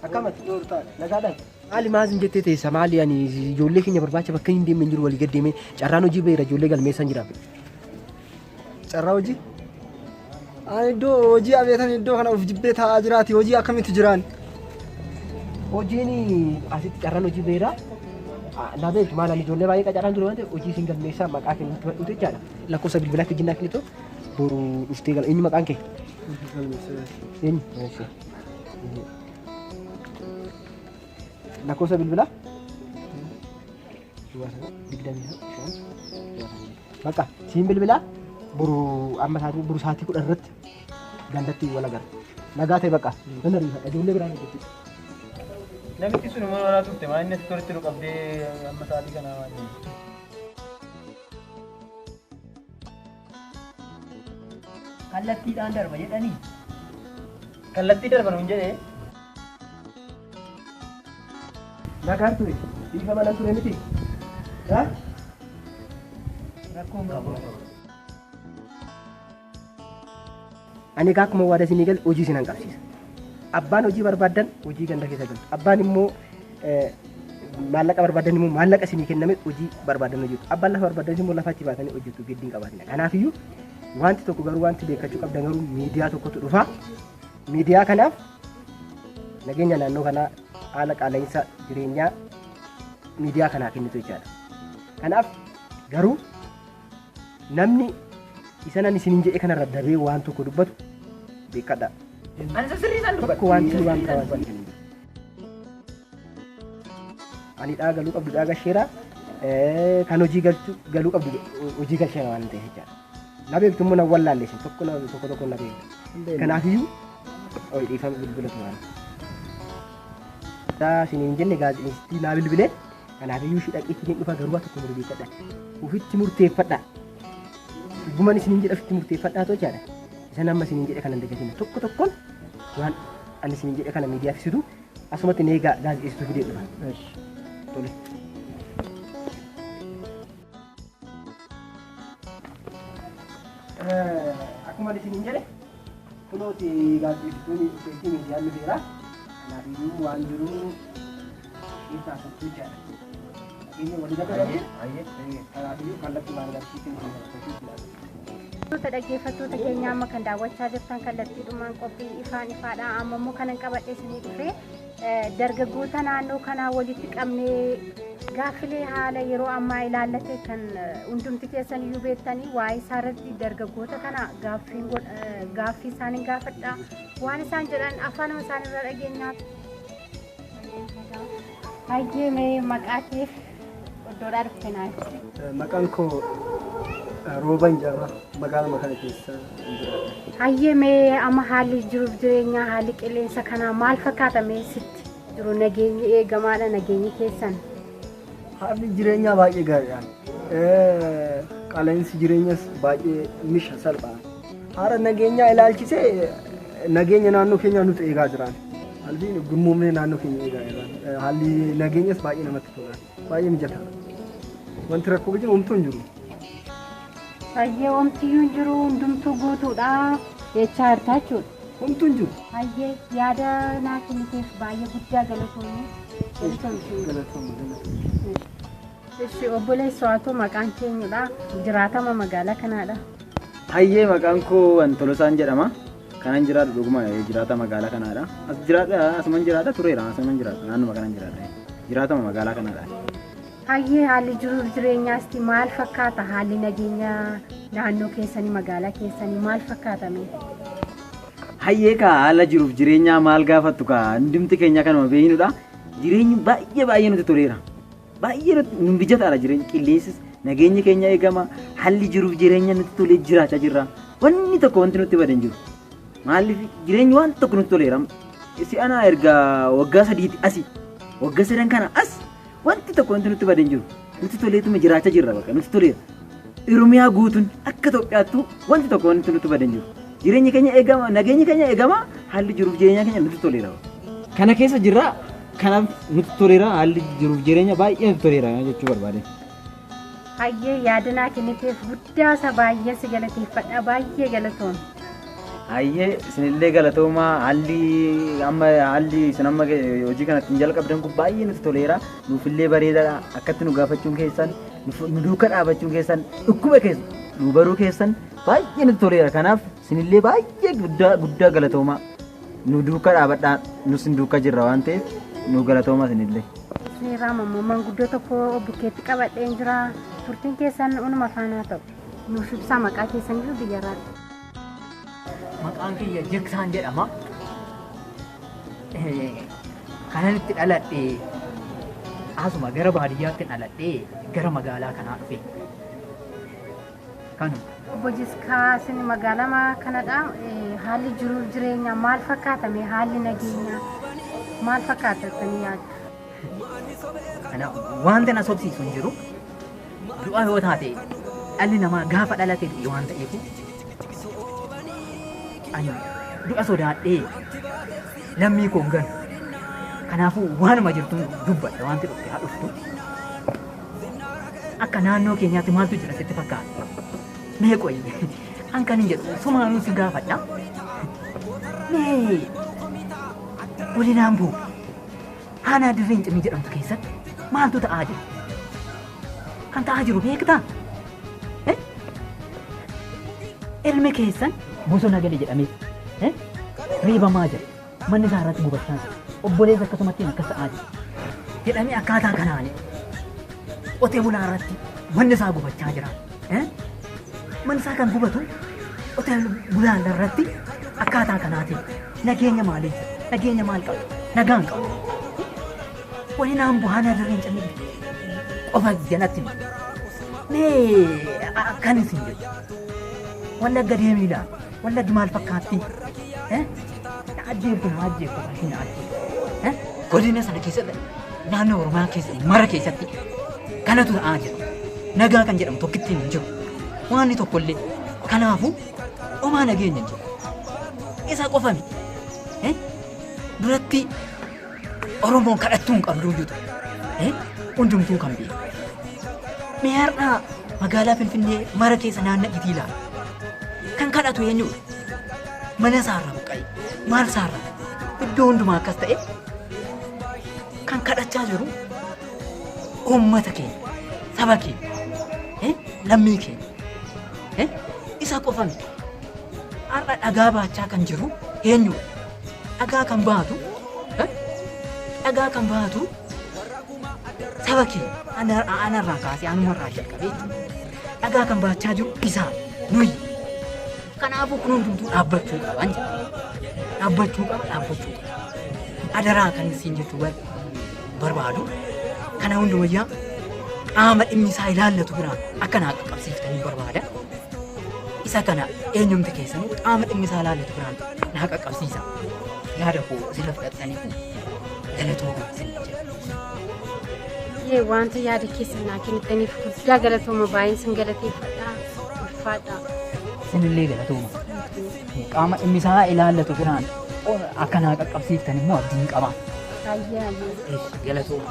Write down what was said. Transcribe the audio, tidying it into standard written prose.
Akamat nagaadhaan maali maazin jettee teessa maali ani ijoollee keenya barbaacha bakka hin deemne jiru walii gad deemee carraan hojii beera ijoollee galmeessan jira. Carraa hojii? Ani iddoo hojii abeetan iddoo kana of jibbee taa'aa jiraati hojii akkamitti jiraan? Hojiin asitti carraan hojii beera na beektu maal ani ijoollee baay'ee qacaraan jiru waan ta'eef hojii isin galmeessaa maqaa keenya nutti fudhatu jechaadha. Lakkoofsa bilbilaa fi jinnaa kilitu boru dhuftee gala eenyu maqaan kee? Eenyu? Lakkoofsa bilbilaa? Bakka siin bilbilaa boru amma sa'aatii 10 irratti gandatti wal agarra. Nagaa ta'e bakka nan ariifadha ijoollee biraan hojjetti. Namichi sun immoo walaa turte maa inni asitti nu qabdee amma sa'aatii kanaa waan kallattiidhaan darba jedhanii. kallattii darban hin jedhee. Nagaan ture bifa malan ture miti. Rakkoon qabu. Ani akkuma waada isinii gal hojii isin hanqabsiisa. Abbaan hojii barbaadan hojii ganda keessa galtu. Abbaan immoo maallaqa barbaadan immoo maallaqa isinii kenname hojii barbaadan hojjetu. Abbaan lafa barbaadan immoo lafa achi baatanii hojjetu giddiin qabaatina. Kanaafiyyuu wanti tokko garuu wanti beekachuu qabdan garuu miidiyaa tokkotu dhufa. Miidiyaa kanaaf nageenya naannoo kanaa haala qaala'insa jireenyaa miidiyaa kanaa kennitu jechaadha. Kanaaf garuu namni isanan isinin jedhe kanarra darbee waan tokko dubbatu beekadha. Ani sirriisaan Tokko wanti waan qaban. Ani galuu qabdu gasheera kan hojii galuu qabdu hojii galcheera waan ta'eef jechaadha. Na beektu immoo na wallaalleessin tokko na beektu. Kanaafiyyuu dhiifama bilbilatu waan. Isiniin jenne gaazexeessitii naa bilbilee kanaafiyyuu shi dhaqiitti hin dhufa garuu tokko murteeffadha. Ufitti murteeffadha. Dhugumaan isiniin jedha ufitti murteeffadhaa jechaadha. Isan amma isiniin jedhe kana dagatina tokko tokkoon waan ani isiniin jedhe kana miidiyaaf ibsitu asumatti nee gaazexeessituu fidee dhufa. Tole. Akkuma isiniin jedhe kunooti gaazexeessituun beektii miidiyaan dhufeera. Kanaafuu waan jiru keessaa tokko jechaadha. Nageenya walii galee kanaafuu kallattii waan agarsiisan dhaggeeffattoota keenya amma kan daawwachaa jirtan kallattiidhumaan qophii ifaadha. Amma immoo kanan qabadhe isinii dhufee dargaggoota naannoo kanaa walitti qabnee gaaffilee haala yeroo ammaa ilaallate kan hundumti keessan iyyuu beektanii waa'ee isaarratti dargaggoota kana gaaffii isaanii gaafadha. Waan isaan jedhan afaanuma isaaniirra dhageenyaaf. Hayyee mee maqaa keef iddoodhaa dhufte naaf. Maqaan koo Rooban jedhama magaaluma kana keessa jiraata. Hayyee mee amma haalli jiruuf jireenyaa haalli qilleensa kanaa maal fakkaata mee sitti jiru nageenyi eegamaadha nageenyi keessan? Haalli jireenyaa baay'ee gaariidha. Qaala'insi jireenyas baay'ee misha salphaa. Haala nageenyaa ilaalchisee nageenya naannoo keenyaa nuti eegaa jiran. Haalli gurmuumni naannoo keenya eegaa jiran. Haalli nageenyas baay'ee namatti tola. Baay'ee mijataadha. Wanti rakkoo jiru homtuu hin jiru. Hayyee homtiyyuu hin jiru hundumtuu guutuudha jechaa jirta jechuudha. Homtuu hin jiru. Hayyee yaada naa kenniteef baay'ee guddaa galatoomne. Ishi obboleessa waatu maqaan keenyudha. Jiraatama magaalaa kanaadha. Hayyee maqaan koo Antolosaan jedhama. Kanan jiraadhu dhuguma jiraata magaalaa kanaadha. As jiraadha asuman jiraadha tureera asuman jiraadha naannuma kanan jiraadha. Jiraatama magaalaa kanaadha. Hayyee haalli jiruuf jireenyaasti maal fakkaata? Haalli nageenya naannoo keessanii magaalaa keessanii maal fakkaata mee? Hayyee ka haala jiruuf jireenyaa maal gaafattu ka hundumti keenya kanuma beeknudha. Jireenyi baay'ee nutti toleera. Baay'ee nu mijataadha jireenyi qilleensis nageenyi keenya eegama haalli jiruuf jireenya nutti tolee jiraachaa jirra. Wanni tokko wanti nutti badan jiru. Maaliif jireenyi waan tokko nutti toleera. Si'ana erga waggaa 3 asii waggaa 3 kana as wanti tokko wanti nutti badan jiru. Nutti toleetuma jiraachaa jirra bakka nutti toleera. Oromiyaa guutuun akka Itoophiyaattu wanti tokko wanti nutti badan jiru. Jireenyi keenya eegama nageenyi keenya eegama haalli jiruuf jireenya keenya nutti toleera. Kana keessa jirra kanaaf nutti toleera haalli jiruuf jireenya baay'ee nutti toleera jechuu barbaade. Hayyee yaada naa kenniteef guddaa isa baay'ee si galateeffadha baay'ee galatoon. Hayyee isinillee galatoomaa haalli isin amma hojii kanatti hin jalqabdan kun baay'ee nutti toleera. Nuufillee bareedaadha. Akkatti nu gaafachuun keessan nu duuka dhaabachuun keessan dhukkuba keessa nu baruu keessan baay'ee nutti toleera. Kanaaf isinillee baay'ee guddaa galatoomaa. Nu duuka dhaabadhaa nus hin duuka jirra waan ta'eef nu galatoomaa isinillee. Seeraa mammoo guddoo tokko bukkeetti qabadheen jira. Turtiin keessan unuma faanaa ta'u. Nuuf ibsaa maqaa keessan jiru biyyarraatti. Maqaan kiyya Jiksaan jedhama. Kanan itti dhaladhe asuma gara baadiyyaatti dhaladhee gara magaalaa kanaa dhufe. Kanu. Obbo Jiskaa isin magaalaa kanadha. Haalli jiruuf jireenya maal fakkaatame haalli nageenyaa maal fakkaatanii yaaddu? Kana wanta na sobsiisu hin jiru. Du'a yoo taate dhalli namaa gaafa dhalate du'e waan ta'eef ani du'a sodaadhee lammii koo hin ganu. Kanaafuu waanuma jirtu dubbadha wanti dhufte haa dhuftu. Akka naannoo keenyaatti maaltu jira sitti fakkaata? Mee qoyi an kan hin jedhu sumaanuu si gaafadha. Mee godinaan buu haanaa dirreen cimii jedhamtu keessatti maaltu ta'aa jira? Kan ta'aa jiru beektaa? Ilmi keessan bosona gale jedhamee reebamaa jira. Manni isaa irratti gubachaa jira. Obboleessa akkasumatti akkas ta'aa jira. Jedhamee akkaataa kanaan qotee bulaa irratti manni isaa gubachaa jira. Manni isaa kan gubatu qotee bulaa irratti akkaataa kanaatiin nageenya maalii jira? Nageenya maal qabu? Nagaan qabu. Wani naan bu'aanaa dirreen cimii qofa jalatti mee akkan isin jedhu. Wallagga deemiidha. Wallaggi maal fakkaatti? Ajjeeftu hin ajjeeftu. Godina sana keessatti naannoo Oromiyaa keessatti mara keessatti kanatu ta'aa jira. Nagaa kan jedhamu tokkittiin hin jiru. Waanni tokkollee kanaafuu homaa nageenya hin jiru. Isa qofami. Duratti Oromoon kadhattuu hin qabdu jiru. Hundumtuu kan beeku. Mee har'aa magaalaa Finfinnee mara keessa naanna'ii ilaala. Kan kadhatu eenyudha? Mana isaarraa buqqa'e maal isaarraa iddoo hundumaa akkas ta'e kan kadhachaa jiru uummata keenya saba keenya lammii keenya isa qofa miti. Har'a dhagaa baachaa kan jiru eenyudha? Dhagaa kan baatu saba keenya anarraa kaasee anumarraa jalqabee dhagaa kan baachaa jiru isaa nuyi. Kanaafuu kun hundumtuu dhaabbachuu qaba. Dhaabbachuu qaba. Adaraa kan isin jechuu barbaadu kana hundumayyaa qaama dhimmi isaa ilaallatu biraan akka naa qaqqabsiiftanii barbaada. Isa kana eenyumti keessanuu qaama dhimmi isaa ilaallatu biraan naa qaqqabsiisa. Yaada koo sila fudhatanii galatoomaa isin jedha. Wanta yaada keessan naa kennitaniif guddaa galatooma baay'een sin galateeffadha. Ulfaadha. Isinillee galatooma. Qaama dhimmi isaa ilaallatu biraan akka naa qaqqabsiiftan immoo abdiin qaba. Ayyaa. Galatooma.